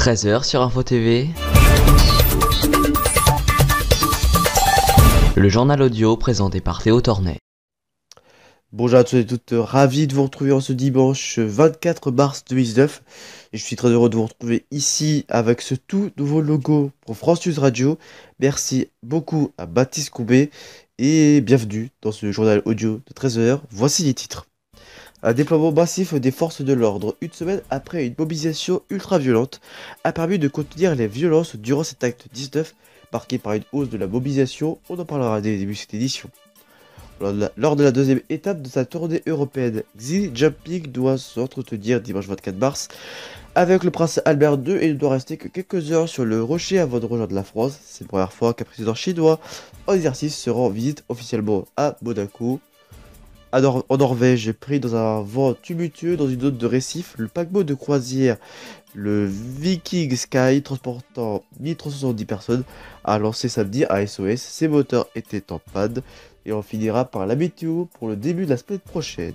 13h sur Info TV. Le journal audio présenté par Théo Tornet. Bonjour à tous et toutes, ravi de vous retrouver en ce dimanche 24 mars 2019. Et je suis très heureux de vous retrouver ici avec ce tout nouveau logo pour France News Radio. Merci beaucoup à Baptiste Courbet et bienvenue dans ce journal audio de 13h. Voici les titres. Un déploiement massif des forces de l'ordre, une semaine après une mobilisation ultra-violente, a permis de contenir les violences durant cet acte 19, marqué par une hausse de la mobilisation. On en parlera dès le début de cette édition. Lors de la deuxième étape de sa tournée européenne, Xi Jinping doit s'entretenir dimanche 24 mars avec le prince Albert II et ne doit rester que quelques heures sur le rocher avant de rejoindre la France. C'est la première fois qu'un président chinois en exercice se rend visite officiellement à Monaco. En Norvège, pris dans un vent tumultueux dans une zone de récif, le paquebot de croisière, le Viking Sky, transportant 1370 personnes, a lancé samedi un SOS. Ses moteurs étaient en panne et on finira par la météo pour le début de la semaine prochaine.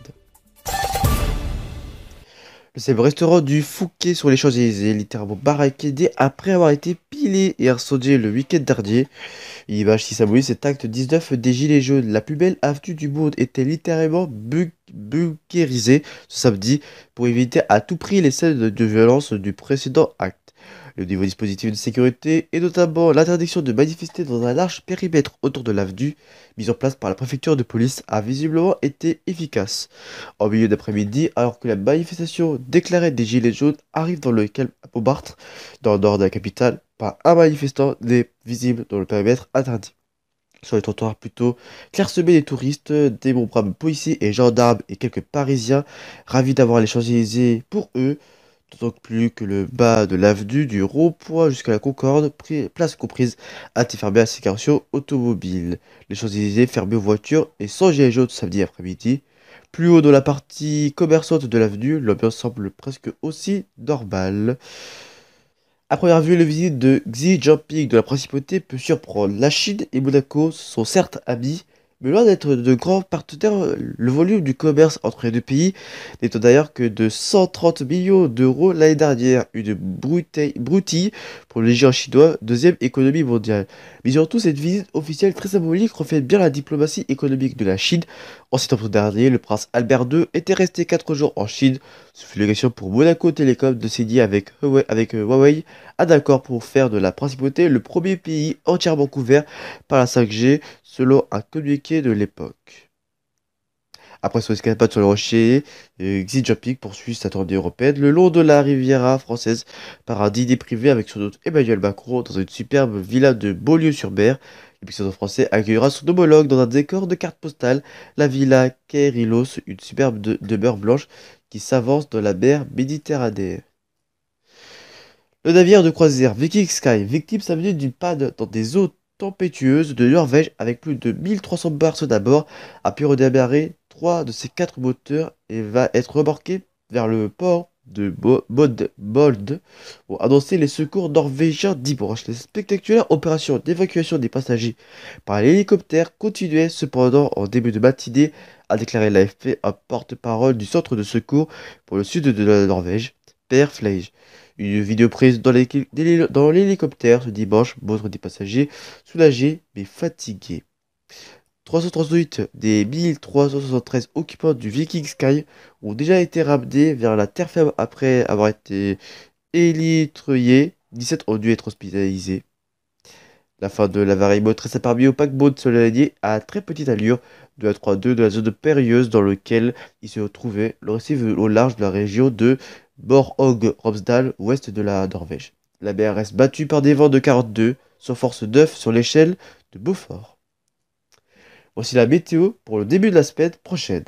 Le célèbre restaurant du Fouquet sur les Champs-Élysées, littéralement barricadé après avoir été pilé et incendié le week-end dernier. Une image qui symbolise cet acte 19 des Gilets jaunes. La plus belle avenue du monde était littéralement bunkérisée ce samedi pour éviter à tout prix les scènes de violence du précédent acte. Le nouveau dispositif de sécurité et notamment l'interdiction de manifester dans un large périmètre autour de l'avenue, mise en place par la préfecture de police, a visiblement été efficace. En milieu d'après-midi, alors que la manifestation déclarée des Gilets jaunes arrive dans le calme à Montmartre, dans le nord de la capitale, pas un manifestant n'est visible dans le périmètre interdit. Sur les trottoirs plutôt clairsemés des touristes, des braves policiers et gendarmes et quelques Parisiens ravis d'avoir les Champs-Élysées pour eux. D'autant plus que le bas de l'avenue du rond-point jusqu'à la Concorde, place comprise, a été fermé à la circulation automobile. Les Champs-Élysées fermées aux voitures et sans gilets jaunes samedi après-midi. Plus haut dans la partie commerçante de l'avenue, l'ambiance semble presque aussi normale. À première vue, la visite de Xi Jinping de la principauté peut surprendre. La Chine et Monaco sont certes amis, mais loin d'être de grands partenaires, le volume du commerce entre les deux pays n'étant d'ailleurs que de 130 millions d'euros l'année dernière, une broutille pour le géant chinois, deuxième économie mondiale. Mais surtout, cette visite officielle très symbolique reflète bien la diplomatie économique de la Chine. En septembre dernier, le prince Albert II était resté 4 jours en Chine. Ce fut l'occasion pour Monaco Télécom de signer avec Huawei un accord pour faire de la principauté le premier pays entièrement couvert par la 5G, selon un communiqué de l'époque. Après son escapade sur le rocher, Xi Jinping poursuit sa tournée européenne le long de la Riviera française par un dîner privé avec son hôte Emmanuel Macron dans une superbe villa de Beaulieu-sur-Mer. Le président français accueillera son homologue dans un décor de carte postale, la villa Kérilos, une superbe demeure blanche qui s'avance dans la mer Méditerranée. Le navire de croisière Viking Sky, victime samedi d'une panne dans des eaux tempétueuses de Norvège avec plus de 1300 personnes à bord, a pu redémarrer 3 de ses 4 moteurs et va être remorqué vers le port de Bold pour annoncer les secours norvégiens dimanche. Les spectaculaires opérations d'évacuation des passagers par l'hélicoptère continuaient cependant en début de matinée, a déclaré l'AFP, un porte-parole du centre de secours pour le sud de la Norvège, Per Flage. Une vidéo prise dans l'hélicoptère ce dimanche montre des passagers soulagés mais fatigués. 338 des 1373 occupants du Viking Sky ont déjà été ramenés vers la terre ferme après avoir été élitreuillés. 17 ont dû être hospitalisés. La fin de l'avarie motrice a permis au paquebot de se aligner à très petite allure de la 3-2 de la zone périlleuse dans laquelle il se trouvait, le récif au large de la région de Borg-Romsdal, ouest de la Norvège. La mer reste battue par des vents de 42, sur force 9 sur l'échelle de Beaufort. Voici la météo pour le début de la semaine prochaine.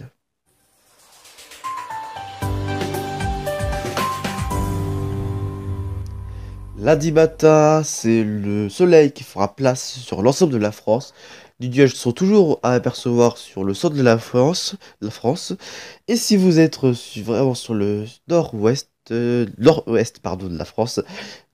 Lundi matin, c'est le soleil qui fera place sur l'ensemble de la France. Les nuages sont toujours à apercevoir sur le centre de la France. Et si vous êtes vraiment sur le nord-ouest de la France,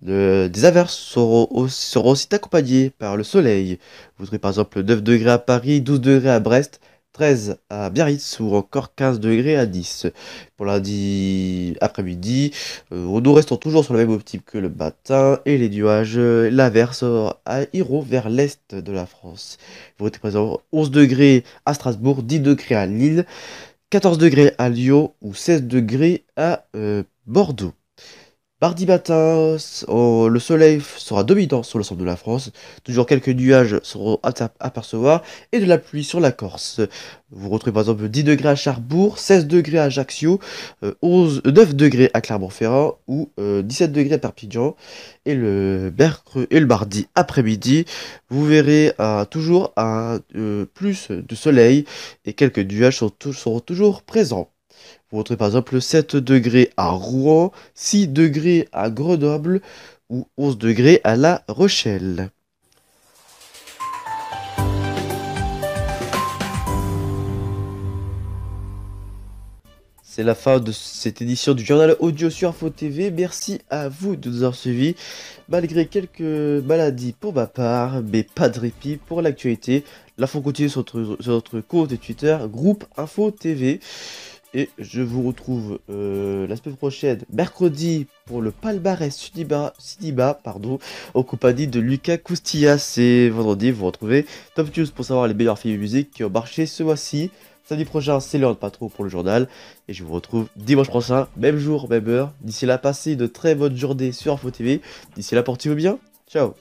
des averses seront aussi accompagnées par le soleil. Vous aurez par exemple 9 degrés à Paris, 12 degrés à Brest, 13 à Biarritz ou encore 15 degrés à Nice. Pour lundi après-midi, nous restons toujours sur la même optique que le matin et les nuages, l'averse iront vers l'est de la France. Vous êtes présent 11 degrés à Strasbourg, 10 degrés à Lille, 14 degrés à Lyon ou 16 degrés à Bordeaux. Mardi matin, le soleil sera dominant sur l'ensemble de la France. Toujours quelques nuages seront à apercevoir et de la pluie sur la Corse. Vous retrouvez par exemple 10 degrés à Cherbourg, 16 degrés à Ajaccio, 9 degrés à Clermont-Ferrand ou 17 degrés à Perpignan. Et le mardi après-midi, vous verrez toujours plus de soleil et quelques nuages seront toujours présents. Vous retrouvez par exemple 7 degrés à Rouen, 6 degrés à Grenoble ou 11 degrés à La Rochelle. C'est la fin de cette édition du journal audio sur Info TV. Merci à vous de nous avoir suivis. Malgré quelques maladies pour ma part, mais pas de répit pour l'actualité. L'info continue sur notre compte Twitter, groupe Info TV. Et je vous retrouve la semaine prochaine, mercredi, pour le palmarès Cinéma, en compagnie de Lucas Coustillas. Et vendredi, vous retrouvez Top News pour savoir les meilleurs films et musiques qui ont marché ce mois-ci. Samedi prochain, c'est Léon Patron pour le journal. Et je vous retrouve dimanche prochain, même jour, même heure. D'ici là, passez une très bonne journée sur Info TV. D'ici là, portez-vous bien. Ciao.